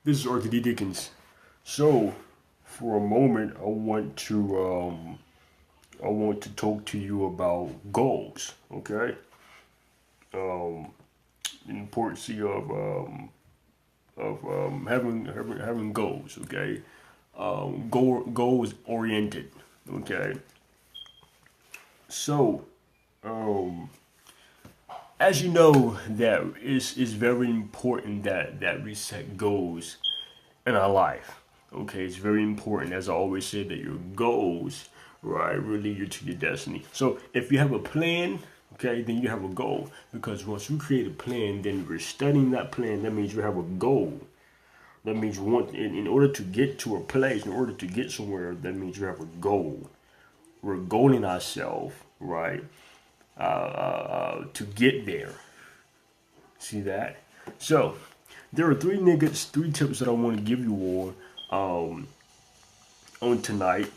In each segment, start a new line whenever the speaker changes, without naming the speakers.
This is Arthur D. Dickens. So, for a moment, I want to talk to you about goals. Okay, um, the importance of having goals. Okay, goals oriented. Okay, so um, as you know, that is very important that we set goals in our life. Okay, it's very important, as I always say, that your goals, right, will lead you to your destiny. So if you have a plan, okay, then you have a goal. Because once you create a plan, then we're studying that plan. That means you have a goal. That means you want, in order to get to a place, in order to get somewhere, that means you have a goal. We're goaling ourselves, right, to get there. See that? So there are three niggas, three tips that I want to give you on tonight,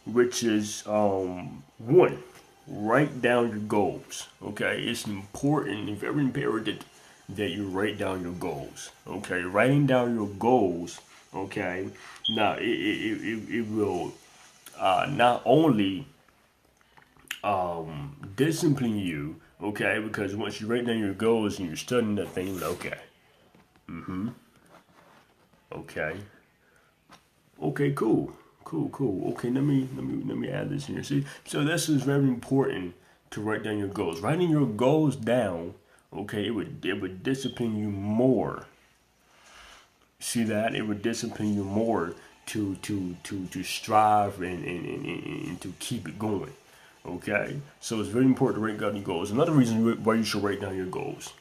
which is one, write down your goals. Okay, it's important and very imperative that you write down your goals. Okay, writing down your goals. Okay, now it will not only discipline you. Okay, because once you write down your goals and you're studying that thing, you're like, okay, okay, cool. Okay, let me add this here. See, so this is very important to write down your goals. Writing your goals down, okay, it would discipline you more. See that? It would discipline you more to strive and to keep it going. Okay, so it's very important to write down your goals. Another reason why you should write down your goals.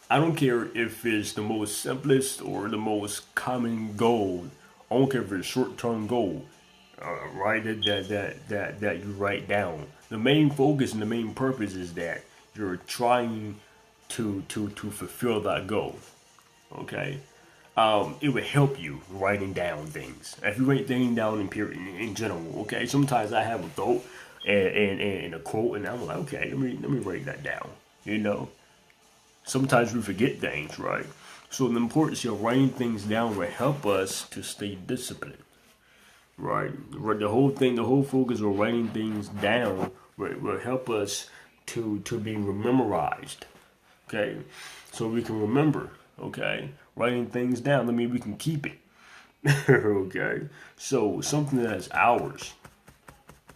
I don't care if it's the most simplest or the most common goal. I don't care if it's a short-term goal, right? That you write down. The main focus and the main purpose is that you're trying to fulfill that goal. Okay, it would help you writing down things. If you write things down in period in general, okay. Sometimes I have a thought and a quote, and I'm like, okay, let me write that down. You know, sometimes we forget things, right? So the importance of writing things down will help us to stay disciplined, right? The whole thing, the whole focus of writing things down will help us to be memorized, okay? So we can remember, okay? Writing things down, that means we can keep it, okay? So something that's ours,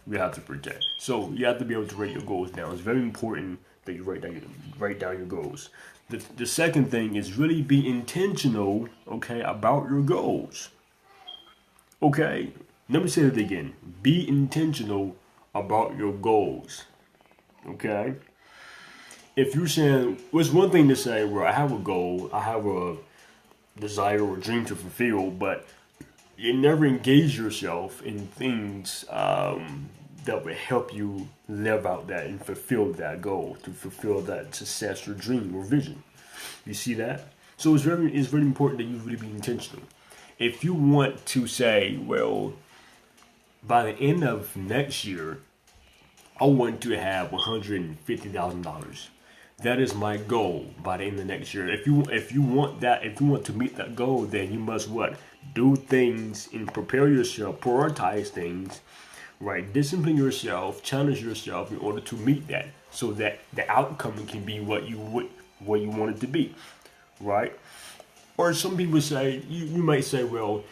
we have to protect. So you have to be able to write your goals down. It's very important that you write down your goals. The second thing is really be intentional, okay, about your goals. Okay, let me say it again. Be intentional about your goals. Okay, if you're saying, well, it's one thing to say, well, I have a goal, I have a desire or dream to fulfill, but you never engage yourself in things that will help you live out that and fulfill that goal, to fulfill that success or dream or vision. You see that? So it's very important that you really be intentional. If you want to say, well, by the end of next year, I want to have $150,000. That is my goal by the end of next year. If you want to meet that goal, then you must what? Do things and prepare yourself, prioritize things, right? Discipline yourself, challenge yourself in order to meet that, so that the outcome can be what you want it to be, right? Or some people say, you might say, well,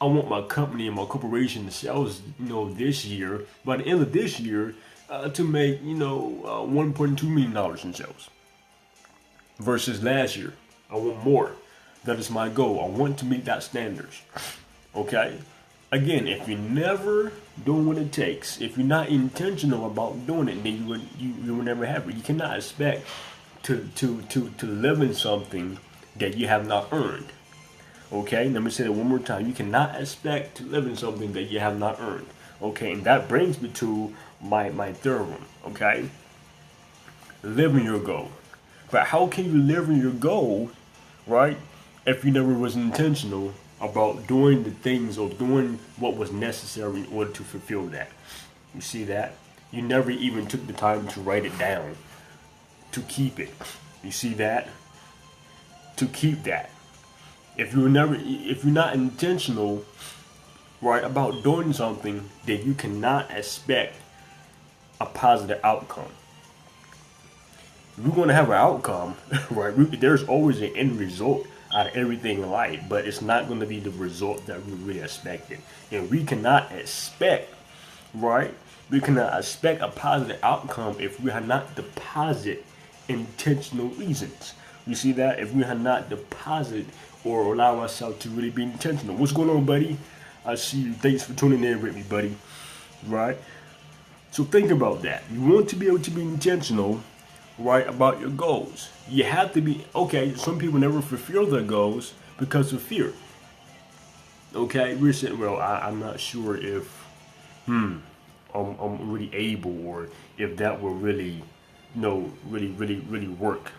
I want my company and my corporation to sales, this year, by the end of this year, to make, $1.2 million in sales versus last year. I want more. That is my goal. I want to meet that standards. Okay? Again, if you're never doing what it takes, if you're not intentional about doing it, then you will never have it. You cannot expect to live in something that you have not earned. Okay, let me say that one more time. You cannot expect to live in something that you have not earned. Okay, and that brings me to my third one. Okay, living your goal. But how can you live in your goal, right, if you never was intentional about doing the things or doing what was necessary in order to fulfill that? You see that? You never even took the time to write it down, to keep it. You see that? To keep that. If you're not intentional, right, about doing something, then you cannot expect a positive outcome. We're going to have an outcome, right? There's always an end result out of everything in life, but it's not going to be the result that we really expected. And we cannot expect, right? We cannot expect a positive outcome if we have not deposit intentional reasons. You see that? If we have not deposit or allow ourselves to really be intentional. What's going on, buddy? I see you. Thanks for tuning in with me, buddy. Right? So think about that. You want to be able to be intentional, right, about your goals. You have to be, okay, some people never fulfill their goals because of fear. Okay, we're saying, well, I'm not sure if, I'm really able, or if that will really, really work.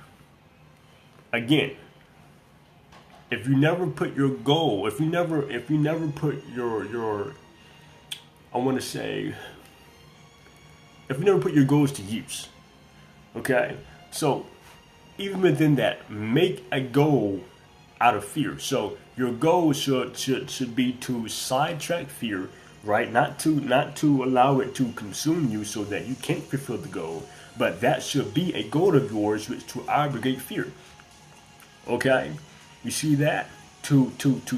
Again, if you never put your goal, if you never put your, I want to say, if you never put your goals to use, okay, so even within that, make a goal out of fear. So your goal should be to sidetrack fear, right? Not to allow it to consume you so that you can't fulfill the goal, but that should be a goal of yours, which to abrogate fear. Okay, you see that, to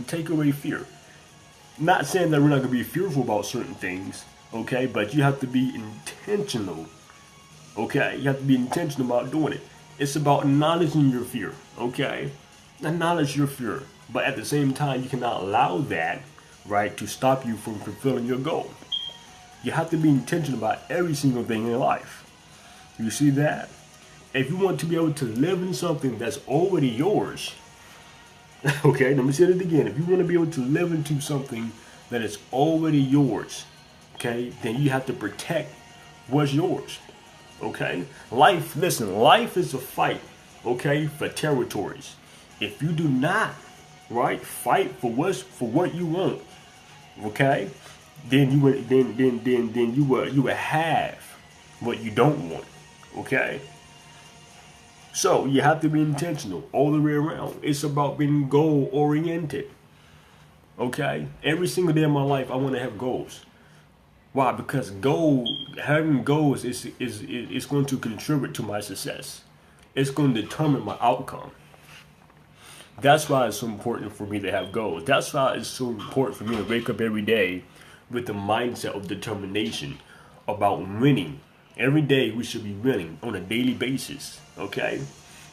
take away fear. Not saying that we're not going to be fearful about certain things, okay, but you have to be intentional. Okay, you have to be intentional about doing it. It's about acknowledging your fear. Okay, acknowledge your fear, but at the same time, you cannot allow that, right, to stop you from fulfilling your goal. You have to be intentional about every single thing in life. You see that? If you want to be able to live in something that's already yours, okay, let me say it again. If you want to be able to live into something that is already yours, okay, then you have to protect what's yours. Okay, life is a fight, okay, for territories. If you do not, right, fight for what you want, okay, then you would have what you don't want. Okay, so you have to be intentional all the way around. It's about being goal oriented. Okay, every single day of my life I want to have goals. Why? Because having goals is going to contribute to my success. It's going to determine my outcome. That's why it's so important for me to have goals. That's why it's so important for me to wake up every day with the mindset of determination about winning. Every day we should be winning on a daily basis. Okay,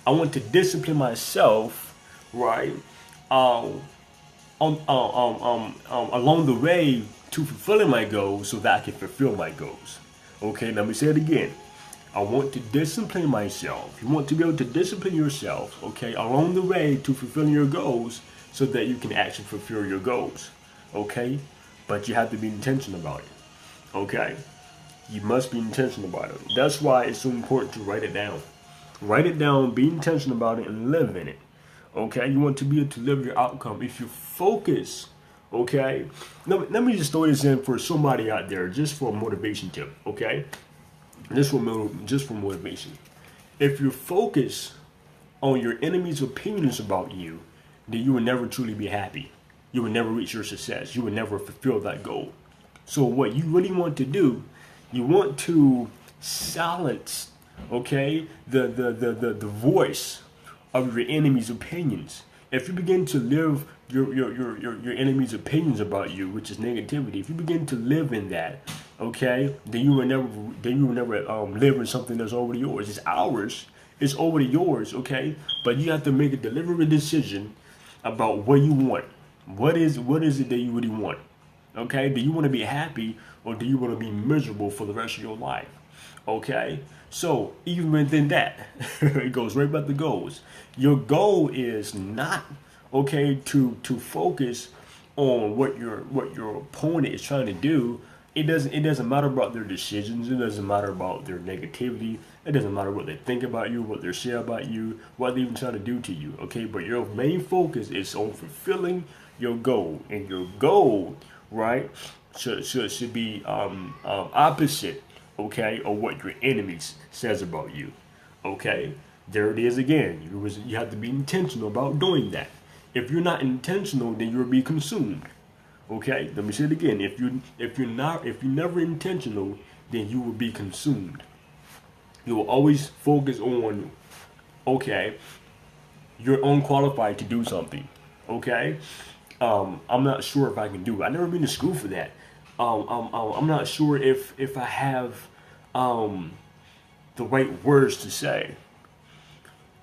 I want to discipline myself, right? Along the way to fulfilling my goals so that I can fulfill my goals. Okay, let me say it again. I want to discipline myself. You want to be able to discipline yourself, okay, along the way to fulfilling your goals so that you can actually fulfill your goals. Okay? But you have to be intentional about it. Okay? You must be intentional about it. That's why it's so important to write it down. Write it down, be intentional about it, and live in it. Okay? You want to be able to live your outcome. If you focus, okay? Let me just throw this in for somebody out there, just for a motivation tip, okay? Just for motivation. If you focus on your enemy's opinions about you, then you will never truly be happy. You will never reach your success. You will never fulfill that goal. So what you really want to do, you want to silence, okay, the voice of your enemy's opinions. If you begin to live your enemy's opinions about you, which is negativity, if you begin to live in that, okay, then you will never live in something that's already yours. It's ours. It's already yours, okay? But you have to make a deliberate decision about what you want. What is it that you really want? Okay? Do you want to be happy, or do you want to be miserable for the rest of your life? Okay? So even within that, it goes right about the goals. Your goal is not, okay, to focus on what your opponent is trying to do. It doesn't matter about their decisions. It doesn't matter about their negativity. It doesn't matter what they think about you, what they say about you, what they even trying to do to you. Okay, but your main focus is on fulfilling your goal, and your goal, right, should be opposite, okay, of what your enemy says about you. Okay, there it is again. You have to be intentional about doing that. If you're not intentional, then you'll be consumed. Okay, let me say it again. If you're never intentional, then you will be consumed. You will always focus on, okay, you're unqualified to do something. Okay, I'm not sure if I can do it. I never been to school for that. I'm not sure if I have the right words to say.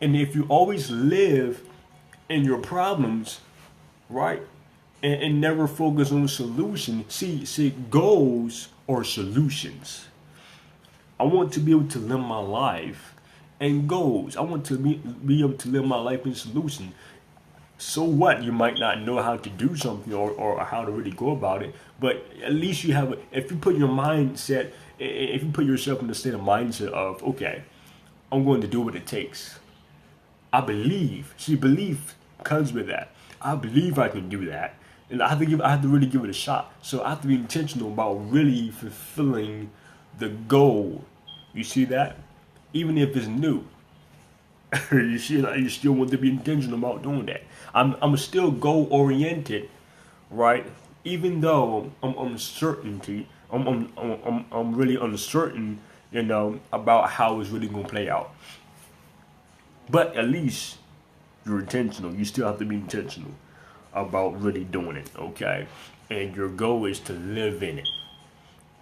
And if you always live in your problems, right, and never focus on the solution, see, goals or solutions. I want to be able to live my life and goals. I want to be able to live my life in solution. So what? You might not know how to do something or how to really go about it, but at least you have, if you put your mindset, if you put yourself in the state of mindset of, okay, I'm going to do what it takes. I believe. See, belief comes with that. I believe I can do that. And I have to really give it a shot. So I have to be intentional about really fulfilling the goal. You see that? Even if it's new. You see, like, you still want to be intentional about doing that. I'm still goal oriented, right? Even though I'm really uncertain, about how it's really gonna play out. But at least you're intentional. You still have to be intentional about really doing it, okay? And your goal is to live in it.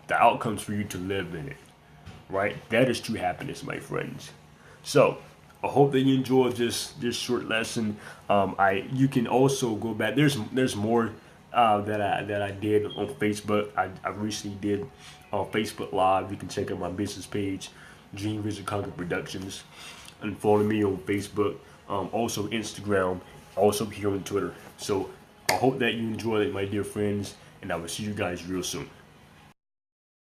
The outcomes for you to live in it, right? That is true happiness, my friends. So I hope that you enjoyed this short lesson. You can also go back. There's more that I did on Facebook. I recently did on Facebook Live. You can check out my business page, Dream Vision Conquer Productions, and follow me on Facebook. Also Instagram, also here on Twitter. So I hope that you enjoyed it, my dear friends, and I will see you guys real soon.